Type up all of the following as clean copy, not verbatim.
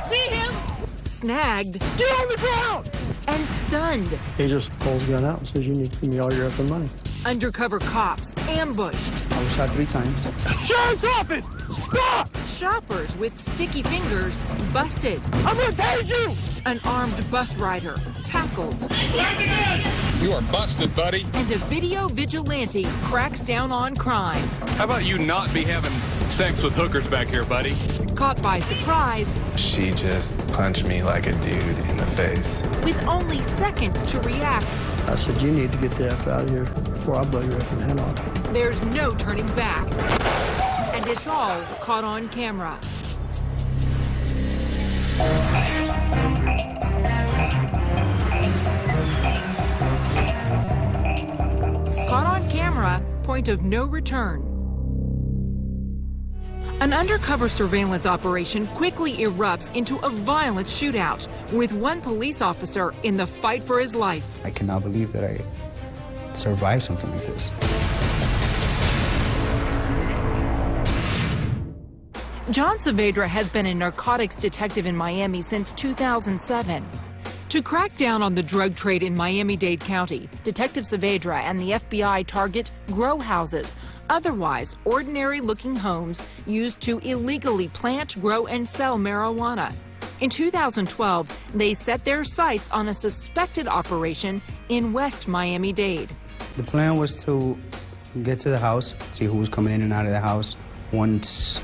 See him? Snagged. Get on the ground! And stunned. He just pulls the gun out and says, you need to give me all your effing money. Undercover cops ambushed. I was shot 3 times. Sheriff's office! Stop! Shoppers with sticky fingers busted. I'm gonna tase you! An armed bus rider tackled. You are busted, buddy. And a video vigilante cracks down on crime. How about you not be having sex with hookers back here, buddy? Caught by surprise. She just punched me like a dude in the face. With only seconds to react. I said, you need to get the F out of here before I blow your effing head off. There's no turning back. And it's all caught on camera. Caught on camera, point of no return. An undercover surveillance operation quickly erupts into a violent shootout, with one police officer in the fight for his life. I cannot believe that I survived something like this. John Saavedra has been a narcotics detective in Miami since 2007. To crack down on the drug trade in Miami-Dade County, Detective Saavedra and the FBI target grow houses, otherwise ordinary-looking homes used to illegally plant, grow, and sell marijuana. In 2012, they set their sights on a suspected operation in West Miami-Dade. The plan was to get to the house, see who was coming in and out of the house. Once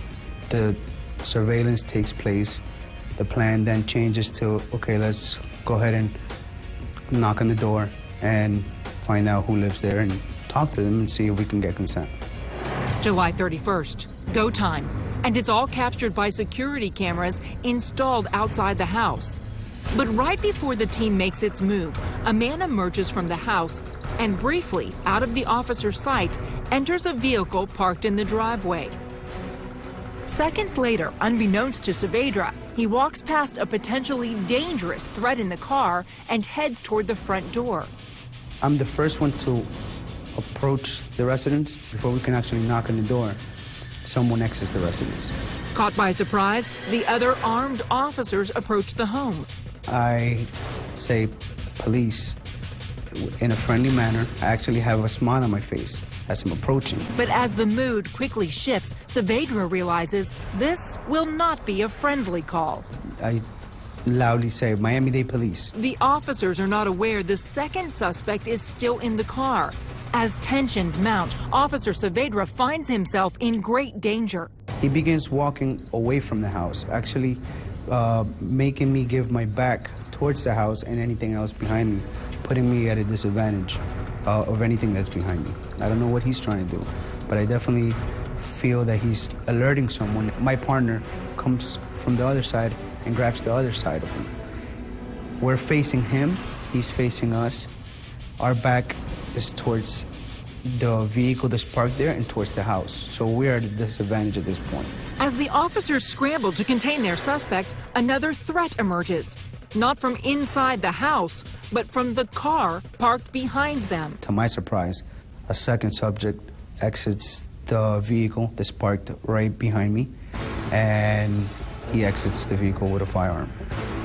the surveillance takes place, the plan then changes to, okay, let's go ahead and knock on the door and find out who lives there and talk to them and see if we can get consent. July 31st, go time, and it's all captured by security cameras installed outside the house. But right before the team makes its move, a man emerges from the house and briefly, out of the officer's sight, enters a vehicle parked in the driveway. Seconds later, unbeknownst to Saavedra, he walks past a potentially dangerous threat in the car and heads toward the front door. I'm the first one to approach the residence before we can actually knock on the door. Someone exits the residence. Caught by surprise, the other armed officers approach the home. I say police in a friendly manner. I actually have a smile on my face as I'm approaching. But as the mood quickly shifts, Saavedra realizes this will not be a friendly call. I loudly say, Miami-Dade Police. The officers are not aware the second suspect is still in the car. As tensions mount, Officer Saavedra finds himself in great danger. He begins walking away from the house, actually making me give my back towards the house and anything else behind me, putting me at a disadvantage of anything that's behind me. I don't know what he's trying to do, but I definitely feel that he's alerting someone. My partner comes from the other side and grabs the other side of him. We're facing him, he's facing us. Our back is towards the vehicle that's parked there and towards the house. So we're at a disadvantage at this point. As the officers scramble to contain their suspect, another threat emerges. Not from inside the house, but from the car parked behind them. To my surprise, a second subject exits the vehicle that's parked right behind me, and he exits the vehicle with a firearm.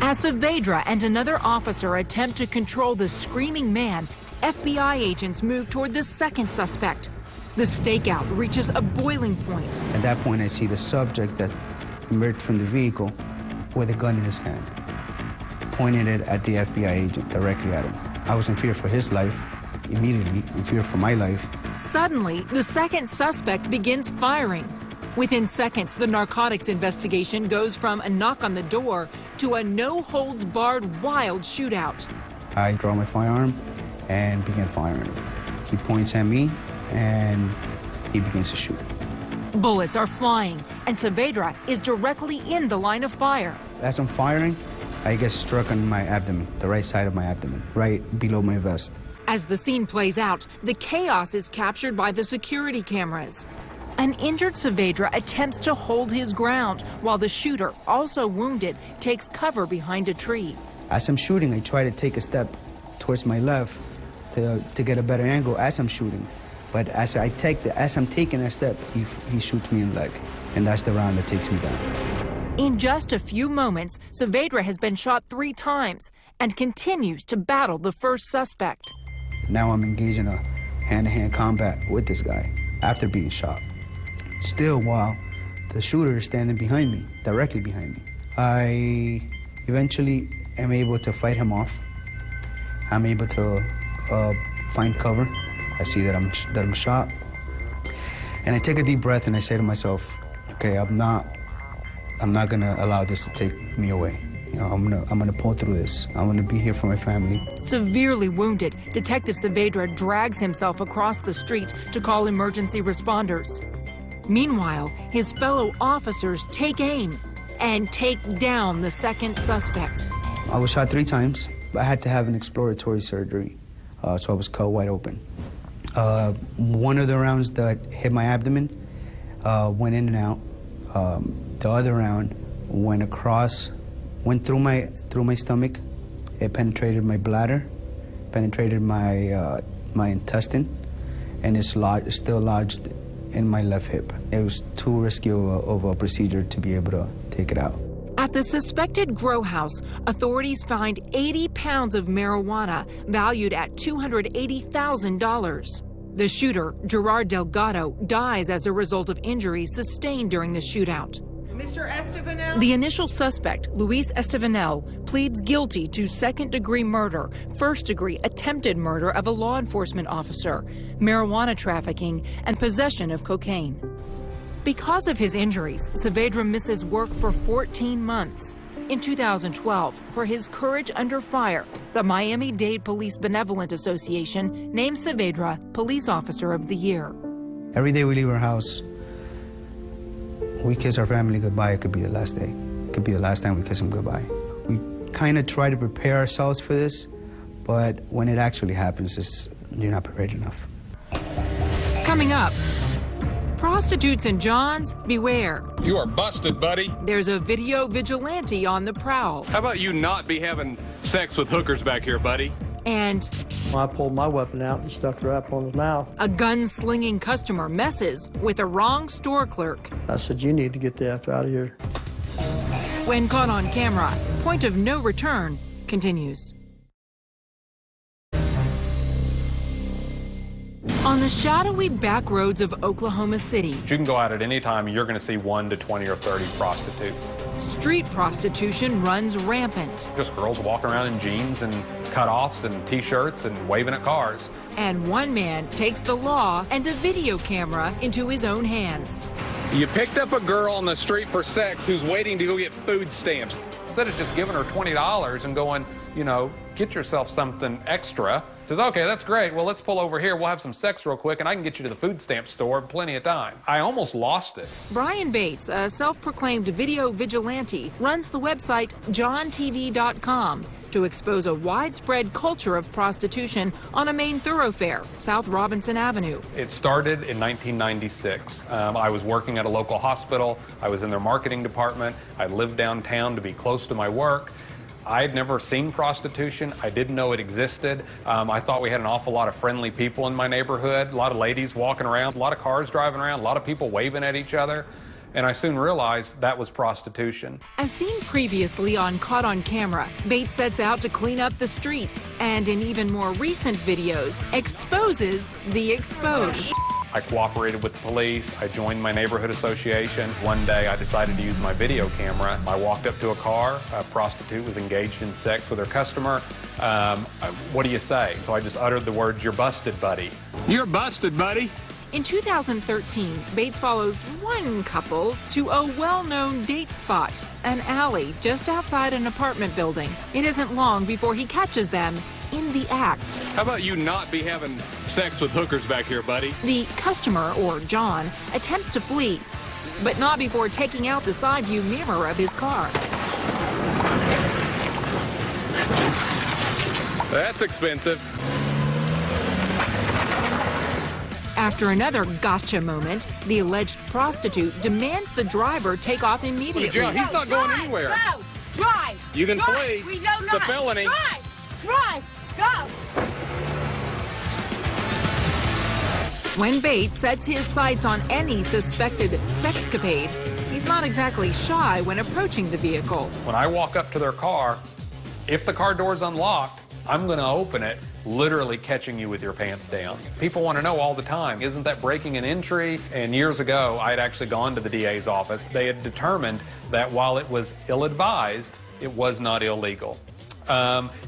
As Saavedra and another officer attempt to control the screaming man, FBI agents move toward the second suspect. The stakeout reaches a boiling point. At that point, I see the subject that emerged from the vehicle with a gun in his hand, pointing it at the FBI agent, directly at him. I was in fear for his life, immediately, in fear for my life. Suddenly, the second suspect begins firing. Within seconds, the narcotics investigation goes from a knock on the door to a no-holds-barred wild shootout. I draw my firearm and begin firing. He points at me, and he begins to shoot. Bullets are flying, and Saavedra is directly in the line of fire. As I'm firing, I get struck on my abdomen, the right side of my abdomen, right below my vest. As the scene plays out, the chaos is captured by the security cameras. An injured Saavedra attempts to hold his ground, while the shooter, also wounded, takes cover behind a tree. As I'm shooting, I try to take a step towards my left to get a better angle as I'm shooting. But as I'm taking that step, he shoots me in the leg, and that's the round that takes me down. In just a few moments, Saavedra has been shot 3 times and continues to battle the first suspect. Now I'm engaged in a hand-to-hand combat with this guy after being shot. Still, while the shooter is standing behind me, directly behind me, I eventually am able to fight him off. I'm able to find cover. I see that I'm shot, and I take a deep breath and I say to myself, "Okay, I'm not gonna allow this to take me away. You know, I'm gonna pull through this. I'm gonna be here for my family." Severely wounded, Detective Saavedra drags himself across the street to call emergency responders. Meanwhile, his fellow officers take aim and take down the second suspect. I was shot 3 times. I had to have an exploratory surgery, so I was cut wide open. One of the rounds that hit my abdomen went in and out. The other round went through my stomach. It penetrated my bladder, penetrated my intestine, and it's still lodged in my left hip. It was too risky of a procedure to be able to take it out. At the suspected grow house, authorities find 80 pounds of marijuana valued at $280,000. The shooter, Gerard Delgado, dies as a result of injuries sustained during the shootout. Mr. Estevanel? The initial suspect, Luis Estevanel, pleads guilty to second-degree murder, first-degree attempted murder of a law enforcement officer, marijuana trafficking, and possession of cocaine. Because of his injuries, Saavedra misses work for 14 months. In 2012, for his courage under fire, the Miami-Dade Police Benevolent Association named Saavedra Police Officer of the Year. Every day we leave our house, we kiss our family goodbye. It could be the last day. It could be the last time we kiss them goodbye. We kind of try to prepare ourselves for this, but when it actually happens, you're not prepared enough. Coming up, prostitutes and Johns, beware. You are busted, buddy. There's a video vigilante on the prowl. How about you not be having sex with hookers back here, buddy? And I pulled my weapon out and stuck it up on his mouth. a gun-slinging customer messes with a wrong store clerk. I said, "You need to get the F out of here." When caught on camera, point of no return continues. On the shadowy back roads of Oklahoma City, You can go out at any time and you're going to see 1 to 20 or 30 prostitutes. street prostitution runs rampant, Just girls walking around in jeans and cutoffs and T-shirts and waving at cars. and one man takes the law and a video camera into his own hands. You picked up a girl on the street for sex who's waiting to go get food stamps. Instead of just giving her $20 and going, you know, get yourself something extra, says, okay, that's great. Well, let's pull over here. We'll have some sex real quick, and I can get you to the food stamp store in plenty of time. I almost lost it. Brian Bates, a self-proclaimed video vigilante, runs the website johntv.com to expose a widespread culture of prostitution on a main thoroughfare, South Robinson Avenue. It started in 1996. I was working at a local hospital. I was in their marketing department. I lived downtown to be close to my work. I'd never seen prostitution. I didn't know it existed. I thought we had an awful lot of friendly people in my neighborhood, a lot of ladies walking around, a lot of cars driving around, a lot of people waving at each other. And I soon realized that was prostitution. As seen previously on Caught on Camera, Bates sets out to clean up the streets and in even more recent videos, exposes the exposed. I cooperated with the police. I joined my neighborhood association. One day I decided to use my video camera. I walked up to a car. A prostitute was engaged in sex with her customer. What do you say? So I just uttered the words, "You're busted, buddy." You're busted, buddy. In 2013, Bates follows one couple to a well-known date spot, an alley just outside an apartment building. It isn't long before he catches them in the act. How about you not be having sex with hookers back here, buddy? The customer, or John, attempts to flee, but not before taking out the side view mirror of his car. That's expensive. After another gotcha moment, the alleged prostitute demands the driver take off immediately. John, he's not going anywhere. Go! Drive! You can Drive. flee. We know It's a not. felony. Drive! Drive! Go! When Bates sets his sights on any suspected sexcapade, he's not exactly shy when approaching the vehicle. When I walk up to their car, if the car door's unlocked, I'm going to open it, literally catching you with your pants down. People want to know all the time, isn't that breaking an entry? And years ago, I had actually gone to the DA's office. They had determined that while it was ill-advised, it was not illegal.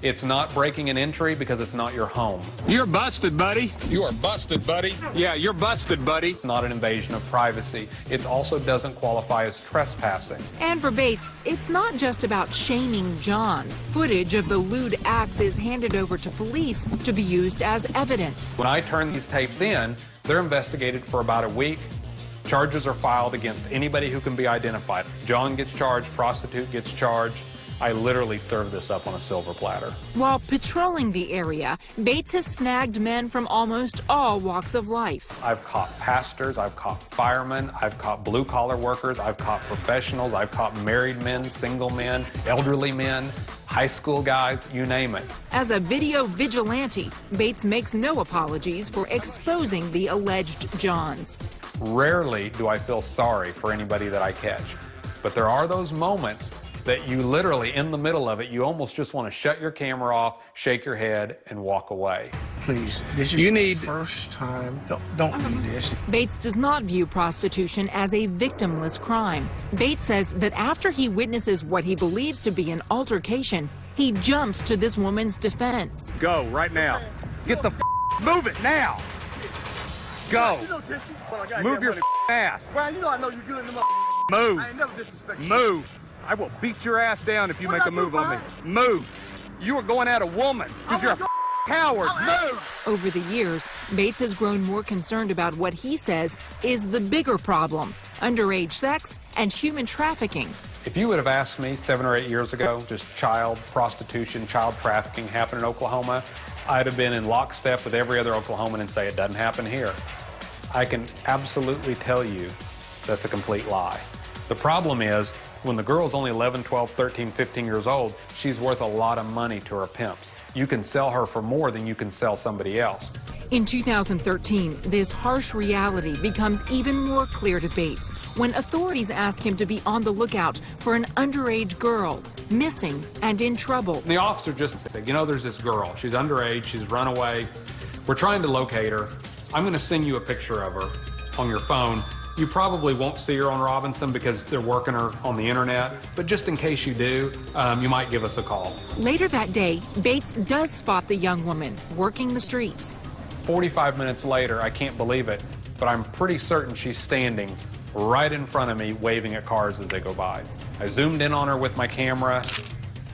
It's not breaking an entry because it's not your home. You're busted, buddy. You are busted, buddy. Yeah, you're busted, buddy. It's not an invasion of privacy. It also doesn't qualify as trespassing. And for Bates, it's not just about shaming Johns. Footage of the lewd acts is handed over to police to be used as evidence. When I turn these tapes in, they're investigated for about a week. Charges are filed against anybody who can be identified. John gets charged, prostitute gets charged. I literally serve this up on a silver platter. While patrolling the area, Bates has snagged men from almost all walks of life. I've caught pastors, I've caught firemen, I've caught blue-collar workers, I've caught professionals, I've caught married men, single men, elderly men, high school guys, you name it. As a video vigilante, Bates makes no apologies for exposing the alleged Johns. Rarely do I feel sorry for anybody that I catch, but there are those moments that you literally, in the middle of it, you almost just want to shut your camera off, shake your head, and walk away. Please, this is the first time. Don't do this. Bates does not view prostitution as a victimless crime. Bates says that after he witnesses what he believes to be an altercation, he jumps to this woman's defense. Go, right now. Get the move it now. Go. Move your ass. Well, you know I know you're good in the Move. I ain't never disrespect you. Move. I will beat your ass down if you make a move on me. Move. You are going at a woman because you're a coward. Move. Over the years, Bates has grown more concerned about what he says is the bigger problem: underage sex and human trafficking. If you would have asked me 7 or 8 years ago, just child prostitution, child trafficking happened in Oklahoma, I'd have been in lockstep with every other Oklahoman and say it doesn't happen here. I can absolutely tell you that's a complete lie. The problem is, when the girl's only 11, 12, 13, 15 years old, she's worth a lot of money to her pimps. You can sell her for more than you can sell somebody else. In 2013, this harsh reality becomes even more clear to Bates when authorities ask him to be on the lookout for an underage girl, missing and in trouble. The officer just said, you know, there's this girl. She's underage. She's run away. We're trying to locate her. I'm going to send you a picture of her on your phone. You probably won't see her on Robinson because they're working her on the internet, but just in case you do, you might give us a call. Later that day, Bates does spot the young woman working the streets. 45 minutes later, I can't believe it, but I'm pretty certain she's standing right in front of me waving at cars as they go by. I zoomed in on her with my camera,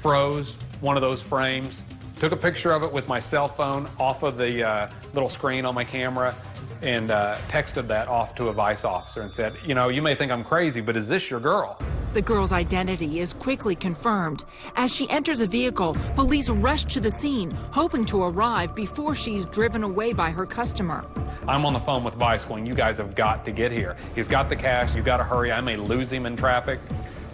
froze one of those frames, took a picture of it with my cell phone off of the little screen on my camera, and texted that off to a vice officer and said, you know, you may think I'm crazy, but is this your girl? The girl's identity is quickly confirmed. As she enters a vehicle, police rush to the scene, hoping to arrive before she's driven away by her customer. I'm on the phone with Vice going, you guys have got to get here. He's got the cash, you've got to hurry, I may lose him in traffic.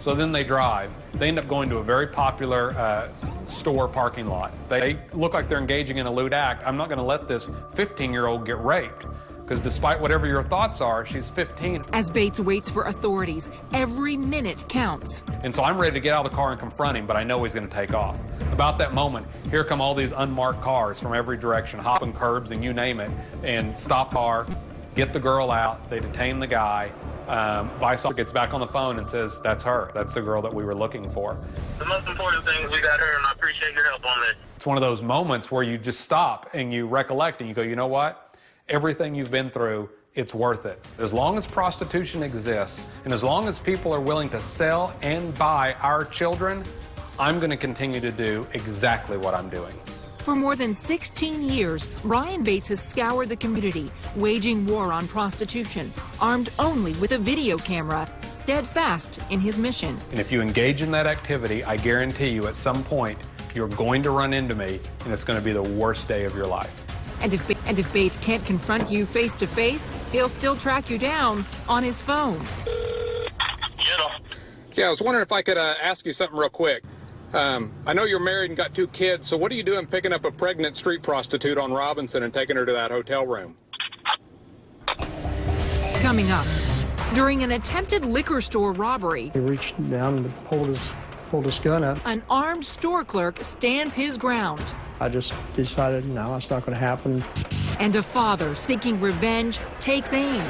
So then they drive. They end up going to a very popular store parking lot. They look like they're engaging in a lewd act. I'm not going to let this 15-year-old get raped. Because despite whatever your thoughts are, she's 15. As Bates waits for authorities, every minute counts. And so I'm ready to get out of the car and confront him, but I know he's going to take off. About that moment, here come all these unmarked cars from every direction, hopping curbs and you name it, and stop car, get the girl out, they detain the guy. Vice officer gets back on the phone and says, that's her. That's the girl that we were looking for. The most important thing is we got her, and I appreciate your help on this. It's one of those moments where you just stop and you recollect and you go, you know what? Everything you've been through, it's worth it. As long as prostitution exists, and as long as people are willing to sell and buy our children, I'm going to continue to do exactly what I'm doing. For more than 16 years, Brian Bates has scoured the community, waging war on prostitution, armed only with a video camera, steadfast in his mission. And if you engage in that activity, I guarantee you at some point, you're going to run into me, and it's going to be the worst day of your life. And if Bates can't confront you face to face, he'll still track you down on his phone. Yeah, I was wondering if I could ask you something real quick. I know you're married and got 2 kids, so what are you doing picking up a pregnant street prostitute on Robinson and taking her to that hotel room? Coming up, During an attempted liquor store robbery, He reached down and pulled his gun up. an armed store clerk stands his ground. I just decided, no, it's not going to happen. And a father seeking revenge takes aim.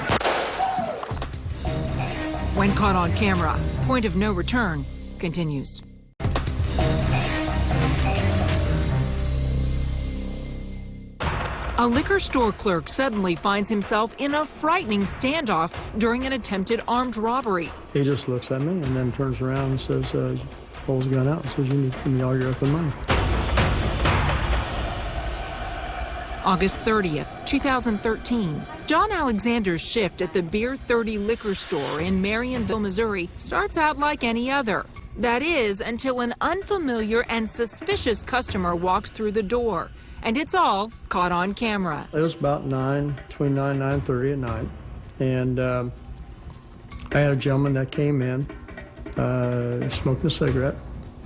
When caught on camera, point of no return continues. A liquor store clerk suddenly finds himself in a frightening standoff during an attempted armed robbery. He just looks at me and then turns around and says, pulls the gun out and says, you need to give me all your effing money. August 30th, 2013. John Alexander's shift at the Beer 30 liquor store in Marionville, Missouri starts out like any other. That is, until an unfamiliar and suspicious customer walks through the door. And it's all caught on camera. It was about between 9 and 9:30 at night. And I had a gentleman that came in, smoking a cigarette,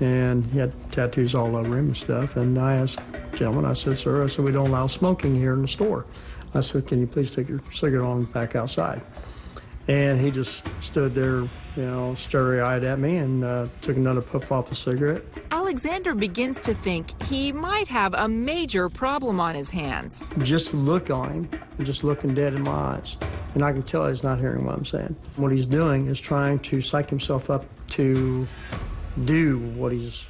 and he had tattoos all over him and stuff. And I asked the gentleman, I said, sir, we don't allow smoking here in the store. I said, can you please take your cigarette on back outside? And he just stood there, starry-eyed at me and took another puff off a cigarette. Alexander begins to think he might have a major problem on his hands. Just the look on him, and just looking dead in my eyes. And I can tell he's not hearing what I'm saying. What he's doing is trying to psych himself up to do what he's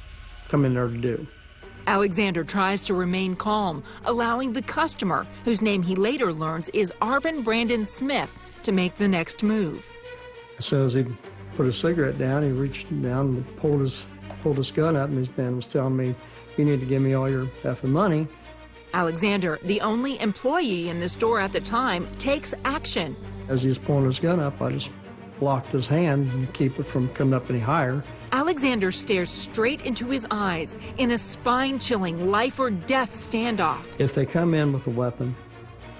come in there to do. Alexander tries to remain calm, allowing the customer, whose name he later learns is Arvin Brandon Smith, to make the next move. As soon as he put his cigarette down, he reached down and pulled his gun up and was telling me, you need to give me all your effing money. Alexander, the only employee in the store at the time, takes action. As he was pulling his gun up, I just blocked his hand and keep it from coming up any higher. Alexander stares straight into his eyes in a spine-chilling life-or-death standoff. If they come in with a weapon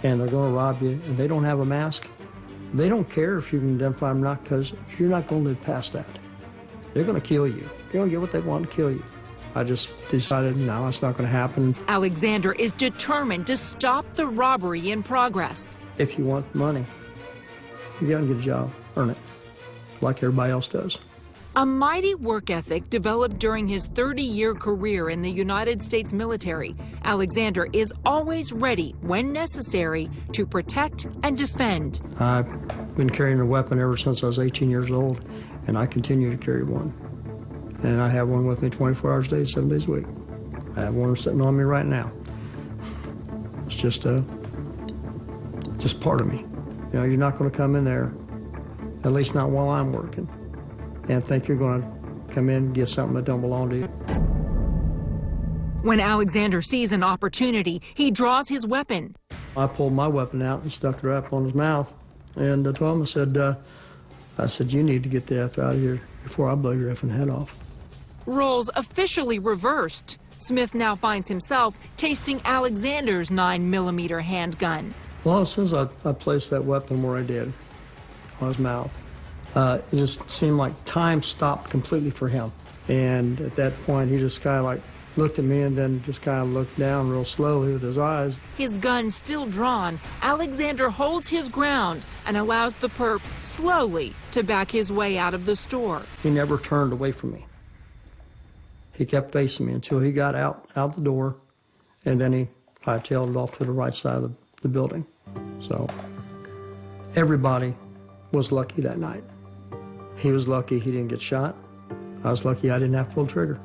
and they're going to rob you and they don't have a mask, they don't care if you can identify them or not, because you're not going to live past that. They're going to kill you. They're going to get what they want to kill you. I just decided, no, it's not going to happen. Alexander is determined to stop the robbery in progress. If you want money, you got to get a job, earn it, like everybody else does. A mighty work ethic developed during his 30-year career in the United States military, Alexander is always ready, when necessary, to protect and defend. I've been carrying a weapon ever since I was 18 years old, and I continue to carry one. And I have one with me 24 hours a day, 7 days a week. I have one sitting on me right now. It's just part of me. You're not going to come in there, at least not while I'm working, and think you're going to come in and get something that don't belong to you. When Alexander sees an opportunity, he draws his weapon. I pulled my weapon out and stuck it up on his mouth, and I told him, I said, you need to get the F out of here before I blow your effing head off. Roles officially reversed. Smith now finds himself tasting Alexander's 9mm handgun. Well, as soon as I placed that weapon where I did, on his mouth, it just seemed like time stopped completely for him. And at that point, he just kind of looked at me and then just kind of looked down real slowly with his eyes. His gun still drawn, Alexander holds his ground and allows the perp slowly to back his way out of the store. He never turned away from me. He kept facing me until he got out the door, and then he hightailed it off to the right side of the building. So everybody was lucky that night. He was lucky he didn't get shot. I was lucky I didn't have to pull the trigger.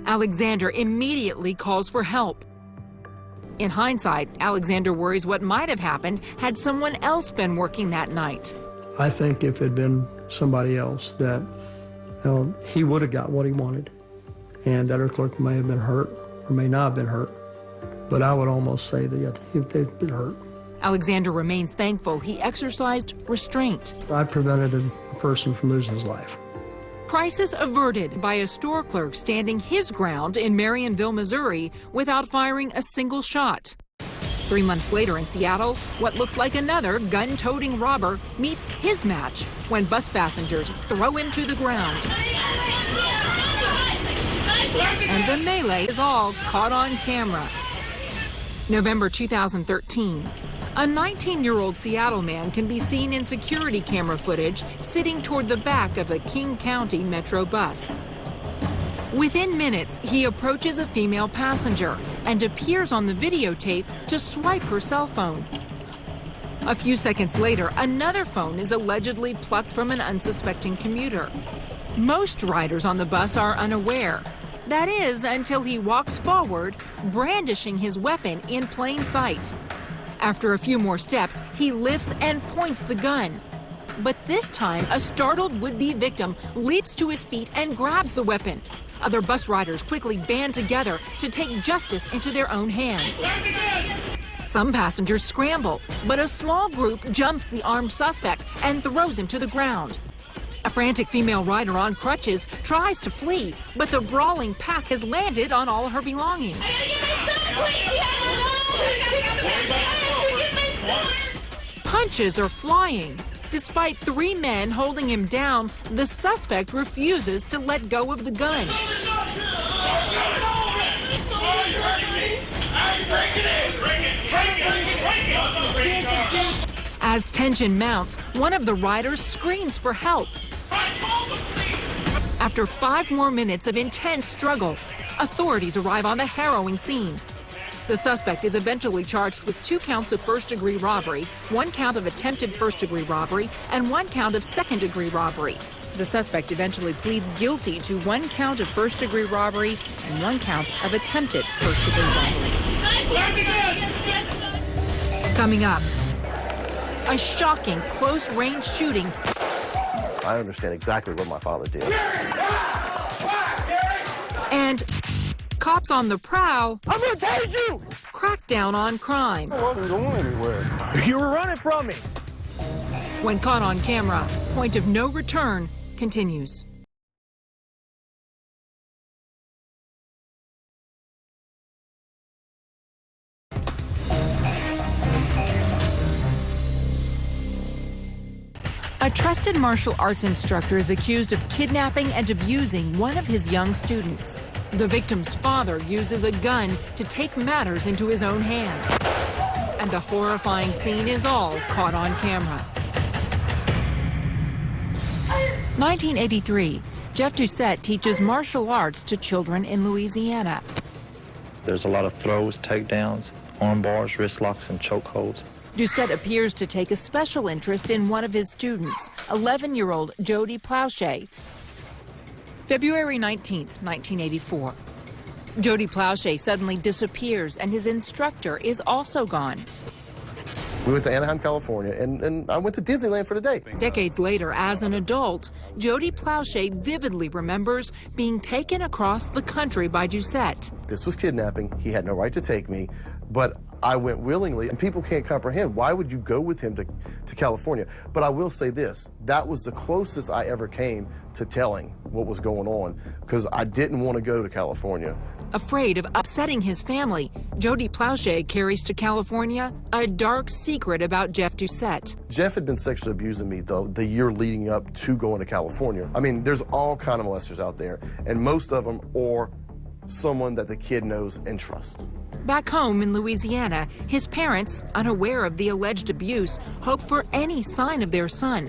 Alexander immediately calls for help. In hindsight, Alexander worries what might have happened had someone else been working that night. I think if it had been somebody else, that he would have got what he wanted, and that our clerk may have been hurt or may not have been hurt. But I would almost say that they've been hurt. Alexander remains thankful he exercised restraint. I prevented a person from losing his life. Crisis averted by a store clerk standing his ground in Marionville, Missouri, without firing a single shot. 3 months later in Seattle, what looks like another gun-toting robber meets his match when bus passengers throw him to the ground. And the melee is all caught on camera. November 2013. A 19-year-old Seattle man can be seen in security camera footage sitting toward the back of a King County Metro bus. Within minutes, he approaches a female passenger and appears on the videotape to swipe her cell phone. A few seconds later, another phone is allegedly plucked from an unsuspecting commuter. Most riders on the bus are unaware. That is, until he walks forward, brandishing his weapon in plain sight. After a few more steps, he lifts and points the gun. But this time, a startled would-be victim leaps to his feet and grabs the weapon. Other bus riders quickly band together to take justice into their own hands. Some passengers scramble, but a small group jumps the armed suspect and throws him to the ground. A frantic female rider on crutches tries to flee, but the brawling pack has landed on all her belongings. Punches are flying. Despite 3 men holding him down, the suspect refuses to let go of the gun. As tension mounts, one of the riders screams for help. After 5 more minutes of intense struggle, authorities arrive on the harrowing scene. The suspect is eventually charged with 2 counts of first-degree robbery, 1 count of attempted first-degree robbery, and 1 count of second-degree robbery. The suspect eventually pleads guilty to 1 count of first-degree robbery and 1 count of attempted first-degree robbery. Coming up, a shocking close-range shooting. I understand exactly what my father did. And cops on the prowl. I'm gonna tase you! Crackdown on crime. I wasn't going anywhere. You were running from me. When caught on camera, point of no return continues. A trusted martial arts instructor is accused of kidnapping and abusing one of his young students. The victim's father uses a gun to take matters into his own hands. And the horrifying scene is all caught on camera. 1983, Jeff Doucette teaches martial arts to children in Louisiana. There's a lot of throws, takedowns, arm bars, wrist locks, and chokeholds. Doucette appears to take a special interest in one of his students, 11-year-old Jody Plowshay. February 19th, 1984. Jody Plowshay suddenly disappears and his instructor is also gone. We went to Anaheim, California, and I went to Disneyland for the day. Decades later, as an adult, Jody Plowshay vividly remembers being taken across the country by Doucette. This was kidnapping. He had no right to take me, but I went willingly, and people can't comprehend. Why would you go with him to California? But I will say this, that was the closest I ever came to telling what was going on, because I didn't want to go to California. Afraid of upsetting his family, Jody Plowshay carries to California a dark secret about Jeff Doucette. Jeff had been sexually abusing me the year leading up to going to California. I mean, there's all kind of molesters out there, and most of them are someone that the kid knows and trusts. Back home in Louisiana, his parents, unaware of the alleged abuse, hope for any sign of their son.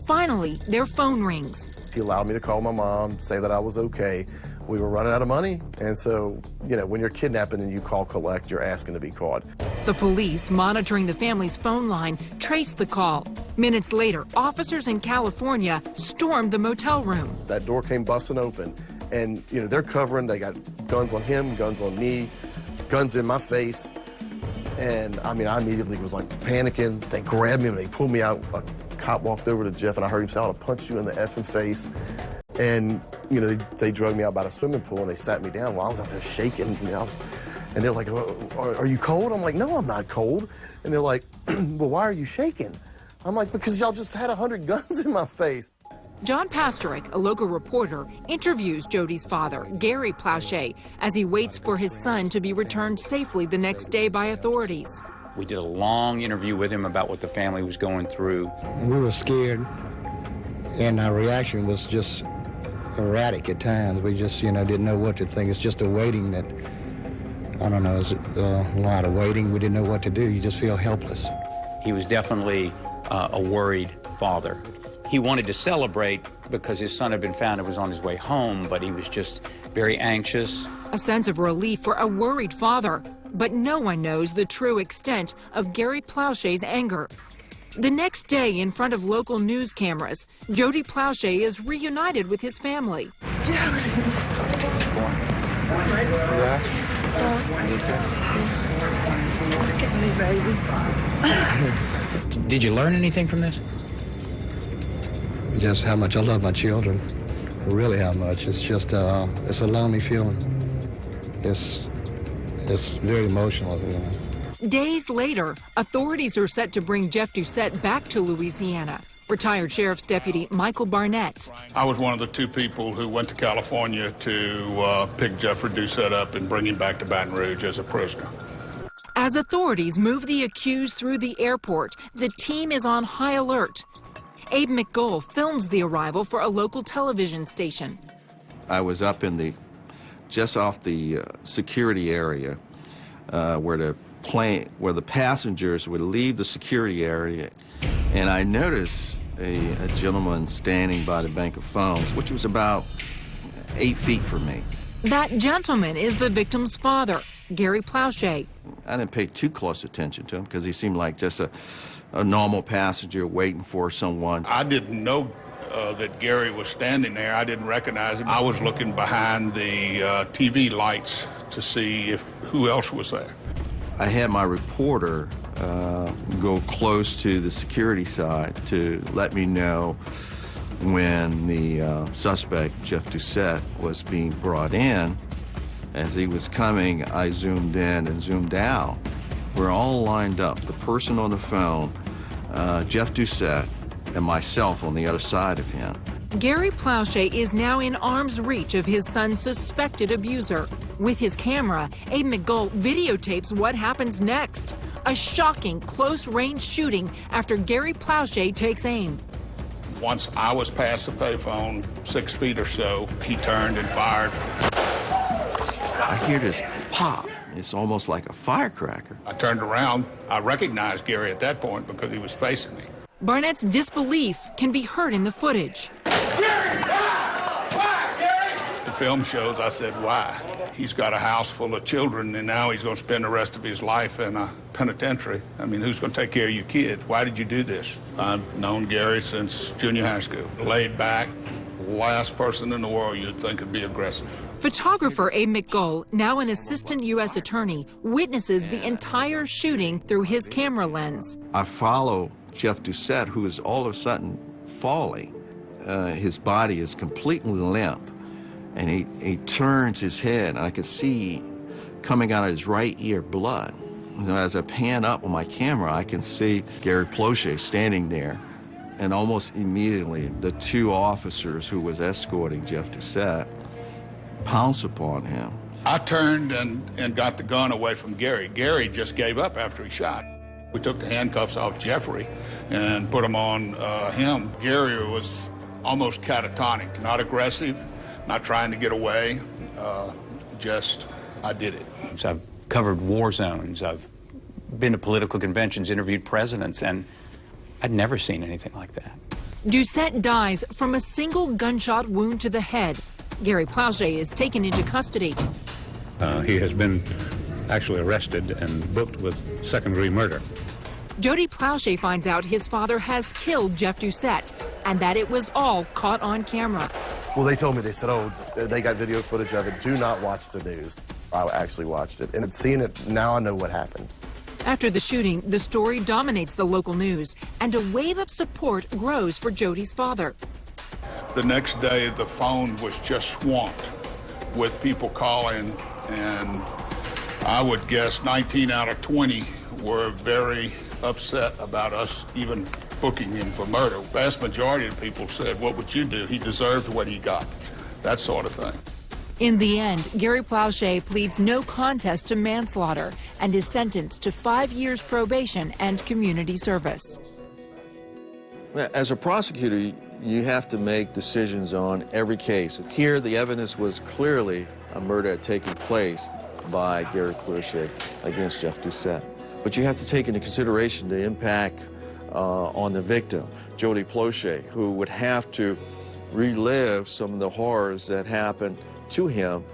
Finally, their phone rings. He allowed me to call my mom, say that I was okay. We were running out of money, and so, you know, when you're kidnapping and you call collect, you're asking to be caught. The police, monitoring the family's phone line, traced the call. Minutes later, officers in California stormed the motel room. That door came busting open, and, you know, they're covering. They got guns on him, guns on me, guns in my face. And, I mean, I immediately was, like, panicking. They grabbed me and they pulled me out. A cop walked over to Jeff, and I heard him say, "I want to punch you in the effing face." And, you know, they drugged me out by the swimming pool, and they sat me down while I was out there shaking. You know, and they're like, are you cold? I'm like, no, I'm not cold. And they're like, well, why are you shaking? I'm like, because y'all just had 100 guns in my face. John Pasterik, a local reporter, interviews Jody's father, Gary Plowshay, as he waits for his son to be returned safely the next day by authorities. We did a long interview with him about what the family was going through. We were scared, and our reaction was just erratic at times. We just, you know, didn't know what to think. It's just a waiting that, I don't know, it's a lot of waiting. We didn't know what to do. You just feel helpless. He was definitely a worried father. He wanted to celebrate because his son had been found and was on his way home, but he was just very anxious. A sense of relief for a worried father, but no one knows the true extent of Gary Plowshay's anger. The next day, in front of local news cameras, Jody Plowshay is reunited with his family. Did you learn anything from this? Just how much I love my children. Really how much. It's just, it's a lonely feeling. It's very emotional, you know. Days later, authorities are set to bring Jeff Doucette back to Louisiana. Retired Sheriff's Deputy Michael Barnett. I was one of the two people who went to California to pick Jeffrey Doucette up and bring him back to Baton Rouge as a prisoner. As authorities move the accused through the airport, the team is on high alert. Abe McGull films the arrival for a local television station. I was up in just off the security area where the passengers would leave the security area, and I noticed a gentleman standing by the bank of phones, which was about 8 feet from me. That gentleman is the victim's father, Gary Plowshay. I didn't pay too close attention to him because he seemed like just a normal passenger waiting for someone. I didn't know that Gary was standing there. I didn't recognize him. I was looking behind the TV lights to see who else was there. I had my reporter go close to the security side to let me know when the suspect, Jeff Doucette, was being brought in. As he was coming, I zoomed in and zoomed out. We're all lined up, the person on the phone, Jeff Doucette, and myself on the other side of him. Gary Plowshay is now in arm's reach of his son's suspected abuser. With his camera, Abe McGull videotapes what happens next. A shocking close-range shooting after Gary Plowshay takes aim. Once I was past the payphone, 6 feet or so, he turned and fired. I hear this pop. It's almost like a firecracker. I turned around. I recognized Gary at that point because he was facing me. Barnett's disbelief can be heard in the footage. The film shows, I said, why? He's got a house full of children, and now he's going to spend the rest of his life in a penitentiary. I mean, who's going to take care of your kid? Why did you do this? I've known Gary since junior high school. Laid back, last person in the world you'd think would be aggressive. Photographer Abe McGull, now an assistant U.S. attorney, witnesses the entire shooting through his camera lens. I follow Jeff Doucette, who is all of a sudden falling. His body is completely limp, and he turns his head, and I can see coming out of his right ear blood. So as I pan up on my camera, I can see Gary Plowshay standing there, and almost immediately the two officers who was escorting Jeff Doucette pounce upon him. I turned and got the gun away from Gary. Gary just gave up after he shot. We took the handcuffs off Jeffrey and put them on him. Gary was almost catatonic, not aggressive, not trying to get away, just, I did it. So I've covered war zones, I've been to political conventions, interviewed presidents, and I'd never seen anything like that. Doucette dies from a single gunshot wound to the head. Gary Plowshay is taken into custody. He has been actually arrested and booked with second-degree murder. Jody Plowshay finds out his father has killed Jeff Doucette and that it was all caught on camera. Well, they told me, they said, oh, they got video footage of it. Do not watch the news. I actually watched it. And seeing it, now I know what happened. After the shooting, the story dominates the local news, and a wave of support grows for Jody's father. The next day, the phone was just swamped with people calling, and I would guess 19 out of 20 were very upset about us even booking him for murder. The vast majority of people said, what would you do? He deserved what he got, that sort of thing. In the end, Gary Plowshay pleads no contest to manslaughter and is sentenced to 5 years probation and community service. As a prosecutor, you have to make decisions on every case. Here, the evidence was clearly a murder had taken place by Gary Plowshay against Jeff Doucette. But you have to take into consideration the impact on the victim, Jody Plauché, who would have to relive some of the horrors that happened to him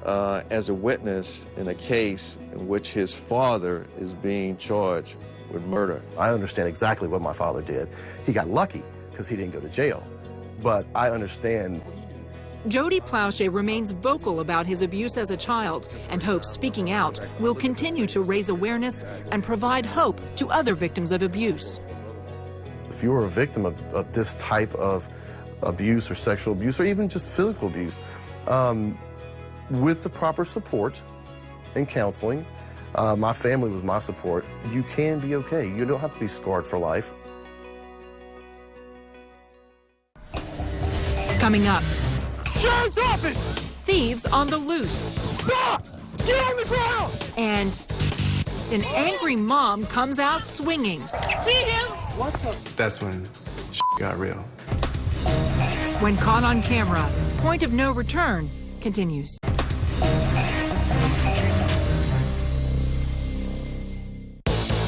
as a witness in a case in which his father is being charged with murder. I understand exactly what my father did. He got lucky because he didn't go to jail. But I understand. Jody Plauché remains vocal about his abuse as a child and hopes speaking out will continue to raise awareness and provide hope to other victims of abuse. If you were a victim of this type of abuse or sexual abuse or even just physical abuse, with the proper support and counseling, my family was my support, you can be okay. You don't have to be scarred for life. Coming up, Sheriff's office! thieves on the loose. Stop! Get on the ground! And an angry mom comes out swinging. See him? That's when got real. When caught on camera, point of no return continues.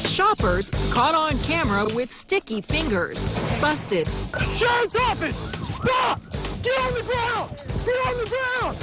Shoppers caught on camera with sticky fingers. Busted. Sheriff's office! Stop! Get on the ground! Get on the ground!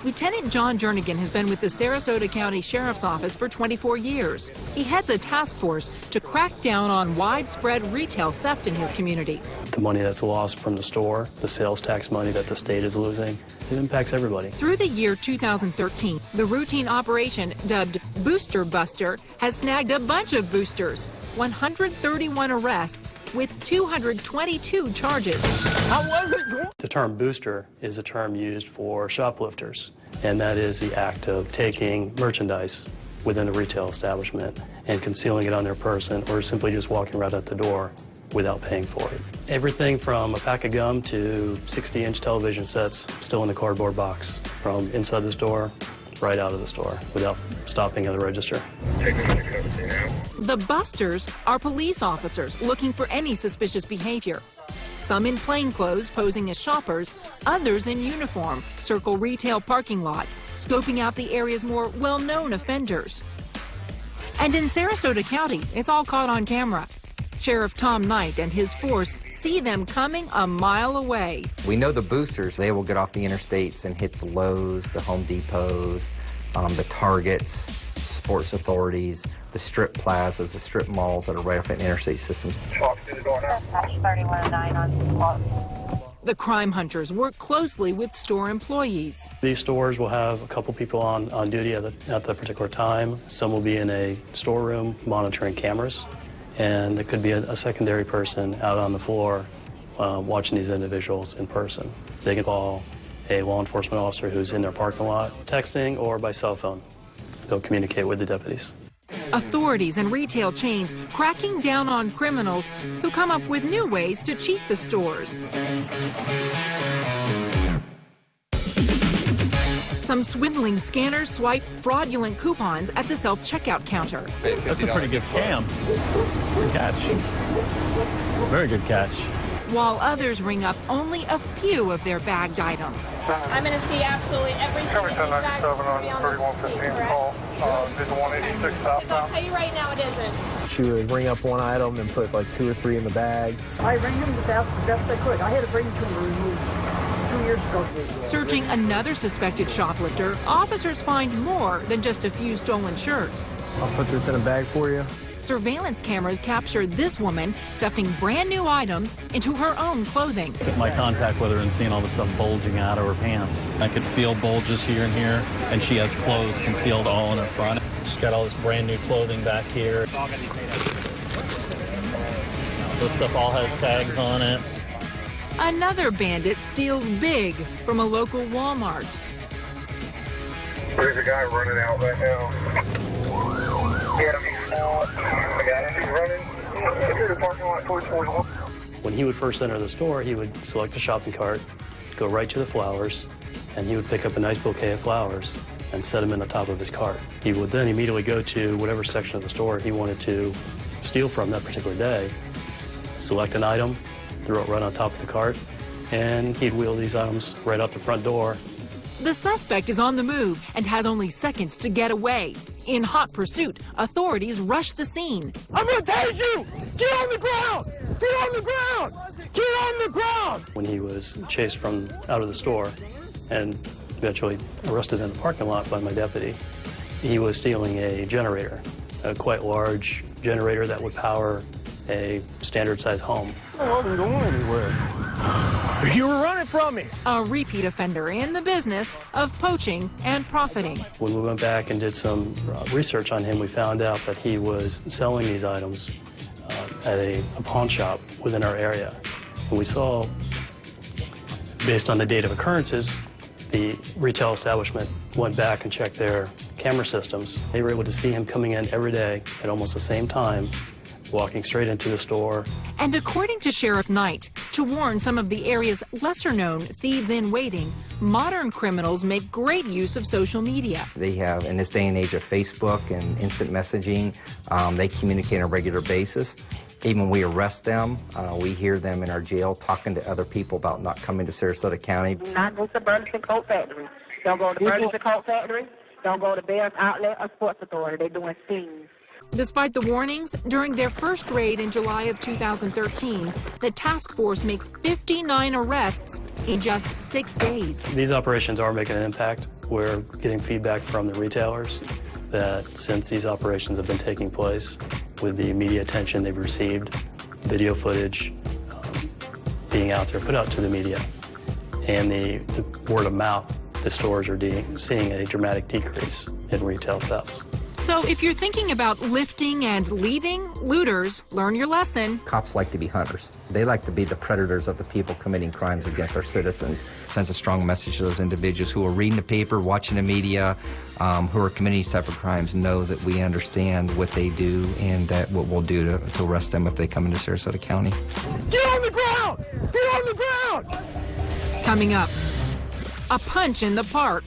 Lieutenant John Jernigan has been with the Sarasota County Sheriff's Office for 24 years. He heads a task force to crack down on widespread retail theft in his community. The money that's lost from the store, the sales tax money that the state is losing, it impacts everybody. Through the year 2013, the routine operation, dubbed Booster Buster, has snagged a bunch of boosters, 131 arrests with 222 charges. How was it going? The term booster is a term used for shoplifters, and that is the act of taking merchandise within a retail establishment and concealing it on their person or simply just walking right out the door without paying for it. Everything from a pack of gum to 60-inch television sets still in the cardboard box, from inside the store right out of the store without stopping at the register. The busters are police officers looking for any suspicious behavior. Some in plainclothes posing as shoppers, others in uniform circle retail parking lots, scoping out the area's more well-known offenders. And in Sarasota County, it's all caught on camera. Sheriff Tom Knight and his force see them coming a mile away. We know the boosters, they will get off the interstates and hit the Lowe's, the Home Depots, the Targets, Sports Authorities, the strip plazas, the strip malls that are right off in interstate systems. The crime hunters work closely with store employees. These stores will have a couple people on duty at the particular time. Some will be in a storeroom monitoring cameras, and there could be a secondary person out on the floor watching these individuals in person. They can call a law enforcement officer who's in their parking lot, texting or by cell phone. They'll communicate with the deputies. Authorities and retail chains cracking down on criminals who come up with new ways to cheat the stores. Some swindling scanners swipe fraudulent coupons at the self-checkout counter. That's a pretty good scam. Good catch. Very good catch. While others ring up only a few of their bagged items. I'm going to see absolutely everything. Every 1097 on 3115 call, Division 186 southbound. I'll tell you right now, it isn't. She would ring up one item and put like 2 or 3 in the bag. I rang him the best I could. I had to bring him to the remove 2 years ago. Searching another suspected shoplifter, officers find more than just a few stolen shirts. I'll put this in a bag for you. Surveillance cameras captured this woman stuffing brand new items into her own clothing. My contact with her and seeing all the stuff bulging out of her pants. I could feel bulges here and here, and she has clothes concealed all in her front. She's got all this brand new clothing back here. This stuff all has tags on it. Another bandit steals big from a local Walmart. There's a guy running out right now. Get him. I got him. He's running into the parking lot towards 41. When he would first enter the store, he would select a shopping cart, go right to the flowers, and he would pick up a nice bouquet of flowers and set them in the top of his cart. He would then immediately go to whatever section of the store he wanted to steal from that particular day, select an item, throw it right on top of the cart, and he'd wheel these items right out the front door. The suspect is on the move and has only seconds to get away. In hot pursuit, authorities rush the scene. I'm gonna tase you! Get on the ground! Get on the ground! Get on the ground! When he was chased from out of the store and eventually arrested in the parking lot by my deputy, he was stealing a generator, a quite large generator that would power a standard-sized home. I wasn't going anywhere. You were running from me. A repeat offender in the business of poaching and profiting. When we went back and did some research on him, we found out that he was selling these items at a pawn shop within our area. And we saw, based on the date of occurrences, the retail establishment went back and checked their camera systems. They were able to see him coming in every day at almost the same time, walking straight into the store. And according to Sheriff Knight, to warn some of the area's lesser-known thieves-in-waiting, modern criminals make great use of social media. They have, in this day and age of Facebook and instant messaging, they communicate on a regular basis. Even when we arrest them, we hear them in our jail talking to other people about not coming to Sarasota County. Do not go to Burlington Coat Factory. Don't go to Burlington Coat Factory. Don't go to Bears Outlet or Sports Authority. They're doing schemes. Despite the warnings, during their first raid in July of 2013, the task force makes 59 arrests in just 6 days. These operations are making an impact. We're getting feedback from the retailers that since these operations have been taking place, with the media attention they've received, video footage being out there, put out to the media, and the word of mouth, the stores are seeing a dramatic decrease in retail thefts. So if you're thinking about lifting and leaving, looters, learn your lesson. Cops like to be hunters. They like to be the predators of the people committing crimes against our citizens. It sends a strong message to those individuals who are reading the paper, watching the media, who are committing these type of crimes, know that we understand what they do and that what we'll do to arrest them if they come into Sarasota County. Get on the ground! Get on the ground! Coming up, a punch in the park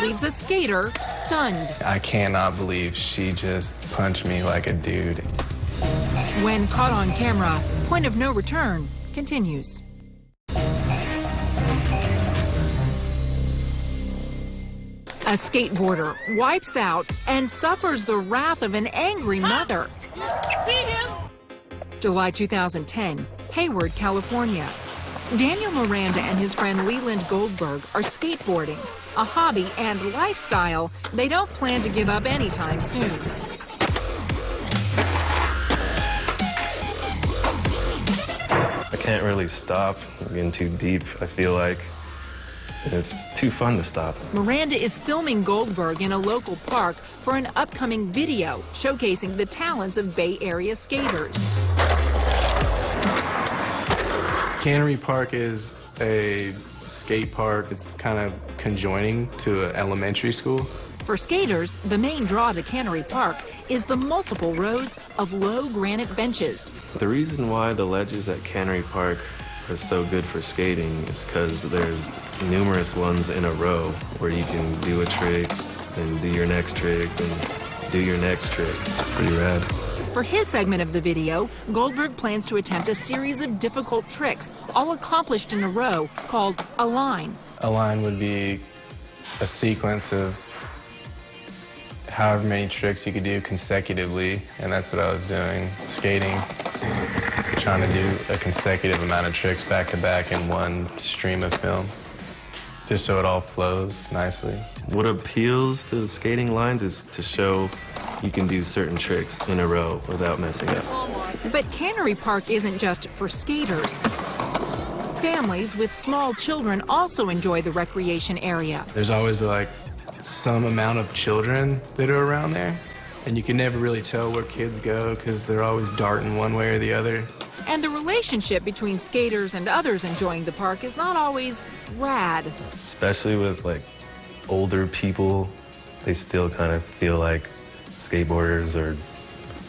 leaves a skater stunned. I cannot believe she just punched me like a dude. When caught on camera, point of no return continues. A skateboarder wipes out and suffers the wrath of an angry mother. July 2010, Hayward, California. Daniel Miranda and his friend Leland Goldberg are skateboarding, a hobby and lifestyle they don't plan to give up anytime soon. I can't really stop. I'm getting too deep, I feel like. It's too fun to stop. Miranda is filming Goldberg in a local park for an upcoming video showcasing the talents of Bay Area skaters. Cannery Park is a skate park. It's kind of conjoining to an elementary school. For skaters, the main draw to Cannery Park is the multiple rows of low granite benches. The reason why the ledges at Cannery Park are so good for skating is because there's numerous ones in a row where you can do a trick and do your next trick and do your next trick. It's pretty rad. For his segment of the video, Goldberg plans to attempt a series of difficult tricks, all accomplished in a row, called a line. A line would be a sequence of however many tricks you could do consecutively, and that's what I was doing, skating, trying to do a consecutive amount of tricks back to back in one stream of film, just so it all flows nicely. What appeals to the skating lines is to show you can do certain tricks in a row without messing up. But Cannery Park isn't just for skaters. Families with small children also enjoy the recreation area. There's always like some amount of children that are around there, and you can never really tell where kids go because they're always darting one way or the other. And the relationship between skaters and others enjoying the park is not always rad. Especially with like older people, they still kind of feel like skateboarders are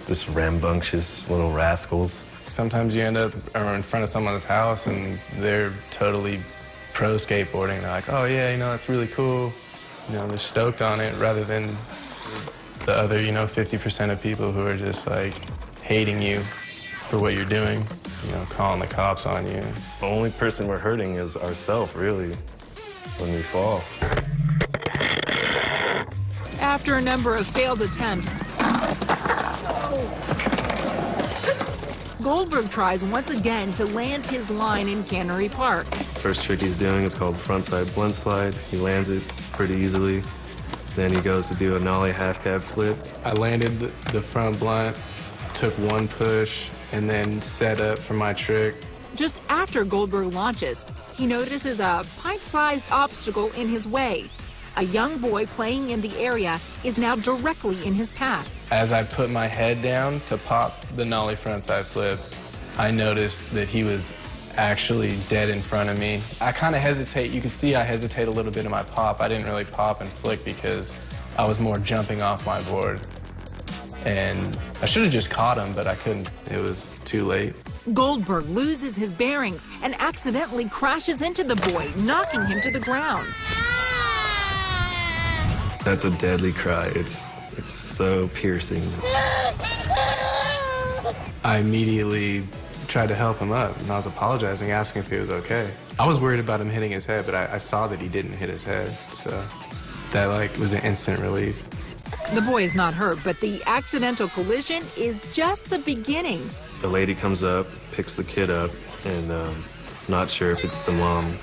just rambunctious little rascals. Sometimes you end up in front of someone's house and they're totally pro skateboarding. They're like, oh yeah, that's really cool. They're stoked on it rather than the other, 50% of people who are just like hating you for what you're doing, calling the cops on you. The only person we're hurting is ourselves, really. when we fall. After a number of failed attempts, Goldberg tries once again to land his line in Cannery Park. First trick he's doing is called frontside blunt slide. He lands it pretty easily. Then he goes to do a nollie half cab flip. I landed the front blunt, took one push, and then set up for my trick. Just after Goldberg launches, he notices a pint-sized obstacle in his way. A young boy playing in the area is now directly in his path. As I put my head down to pop the nollie frontside flip, I noticed that he was actually dead in front of me. I kind of hesitate. You can see I hesitate a little bit in my pop. I didn't really pop and flick because I was more jumping off my board. And I should have just caught him, but I couldn't. It was too late. Goldberg loses his bearings and accidentally crashes into the boy, knocking him to the ground. That's a deadly cry. It's so piercing. I immediately tried to help him up, and I was apologizing, asking if he was okay. I was worried about him hitting his head, but I saw that he didn't hit his head, so that was an instant relief. The boy is not hurt, but the accidental collision is just the beginning. The lady comes up, picks the kid up, and not sure if it's the mom.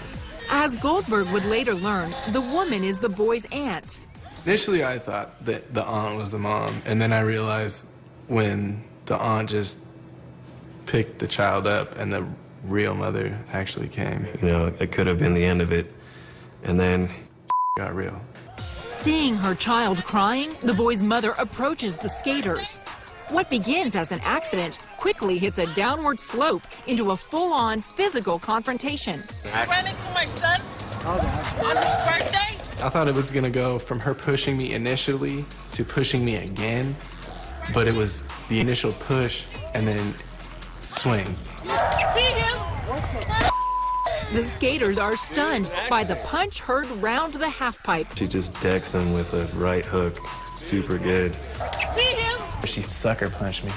As Goldberg would later learn, the woman is the boy's aunt. Initially, I thought that the aunt was the mom, and then I realized when the aunt just picked the child up and the real mother actually came. You know, it could have been the end of it, and then got real. Seeing her child crying, the boy's mother approaches the skaters. What begins as an accident quickly hits a downward slope into a full-on physical confrontation. I ran into my son on his birthday. I thought it was gonna go from her pushing me initially to pushing me again, but it was the initial push and then swing. See him? The skaters are stunned by the punch heard round the half-pipe. She just decks him with a right hook. Super good. See him? She sucker punched me.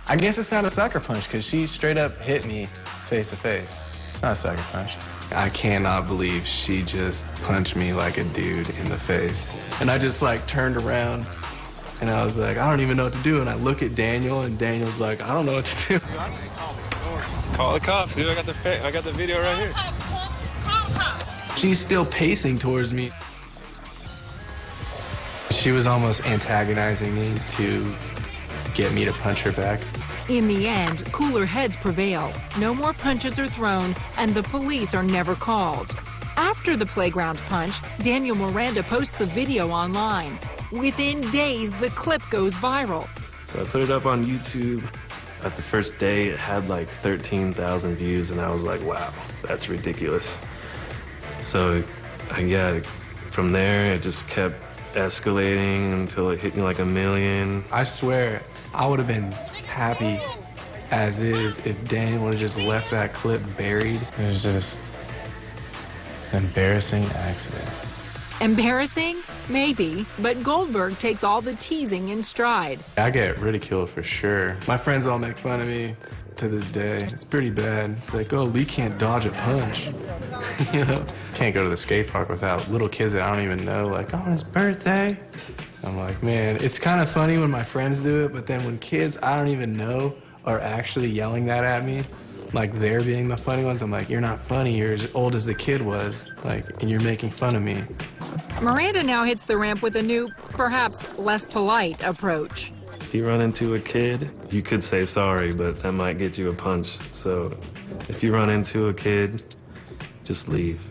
I guess it's not a sucker punch because she straight up hit me face to face. It's not a sucker punch. I cannot believe she just punched me like a dude in the face. And I just turned around and I was like, I don't even know what to do. And I look at Daniel and Daniel's like, I don't know what to do. Call the cops, dude. I got the video right here. She's still pacing towards me. She was almost antagonizing me to get me to punch her back. In the end, cooler heads prevail. No more punches are thrown, and the police are never called. After the playground punch, Daniel Miranda posts the video online. Within days, the clip goes viral. So I put it up on YouTube. At the first day, it had 13,000 views, and I was like, wow, that's ridiculous. So, from there, it just kept escalating until it hit me like 1 million. I swear, I would have been happy as is if Daniel would have just left that clip buried. It was just an embarrassing accident. Embarrassing? Maybe, but Goldberg takes all the teasing in stride. I get ridiculed for sure. My friends all make fun of me to this day. It's pretty bad. It's like, oh, Lee can't dodge a punch. You know? Can't go to the skate park without little kids that I don't even know, on his birthday. I'm like, man, it's kind of funny when my friends do it, but then when kids I don't even know are actually yelling that at me, they're being the funny ones, I'm like, you're not funny, you're as old as the kid was, and you're making fun of me. Miranda now hits the ramp with a new, perhaps less polite approach. If you run into a kid, you could say sorry, but that might get you a punch. So if you run into a kid, just leave.